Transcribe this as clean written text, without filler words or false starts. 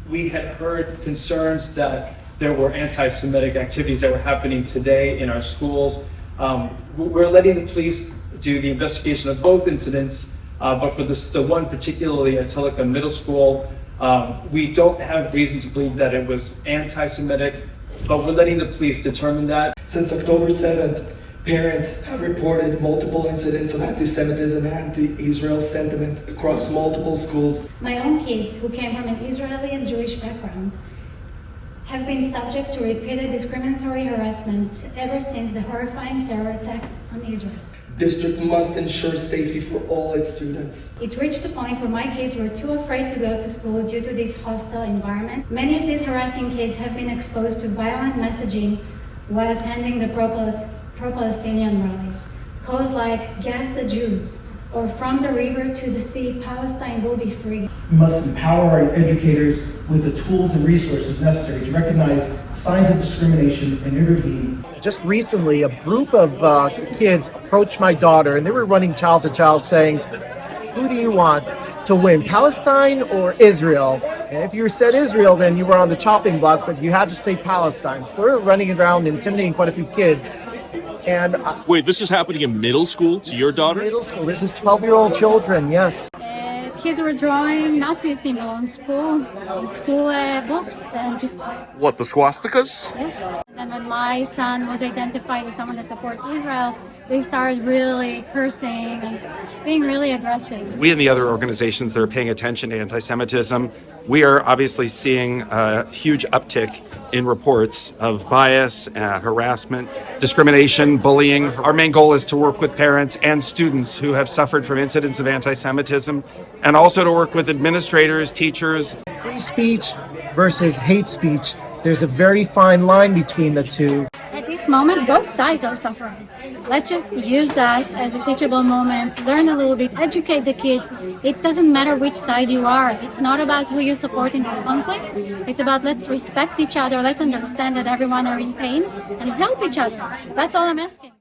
we had heard concerns that there were anti-Semitic activities that were happening today in our schools. We're letting the police do the investigation of both incidents, but for the one particularly at Tillicum Middle School, we don't have reason to believe that it was anti-Semitic, but we're letting the police determine that. Since October 7th, parents have reported multiple incidents of anti-Semitism and anti-Israel sentiment across multiple schools. My own kids, who came from an Israeli and Jewish background, have been subject to repeated discriminatory harassment ever since the horrifying terror attack on Israel. District must ensure safety for all its students. It reached a point where my kids were too afraid to go to school due to this hostile environment. Many of these harassing kids have been exposed to violent messaging while attending the pro-Palestinian rallies. Calls like "Gas the Jews" or "From the river to the sea, Palestine will be free." We must empower our educators with the tools and resources necessary to recognize signs of discrimination and intervene. Just recently, a group of kids approached my daughter, and they were running child to child saying, "Who do you want to win, Palestine or Israel?" And if you said Israel, then you were on the chopping block, but you had to say Palestine. So they were running around intimidating quite a few kids. And wait, this is happening in middle school to your daughter? Middle school. This is 12-year-old children, yes. Kids were drawing Nazi symbols on school books and just... What, the swastikas? Yes. And then when my son was identified as someone that supports Israel, they started really cursing and being really aggressive. We and the other organizations that are paying attention to anti-Semitism, we are obviously seeing a huge uptick in reports of bias, harassment, discrimination, bullying. Our main goal is to work with parents and students who have suffered from incidents of anti-Semitism, and also to work with administrators, teachers. Free speech versus hate speech, there's a very fine line between the two. At this moment, both sides are suffering. Let's just use that as a teachable moment, learn a little bit, educate the kids. It doesn't matter which side you are. It's not about who you support in this conflict. It's about let's respect each other, let's understand that everyone are in pain and help each other. That's all I'm asking.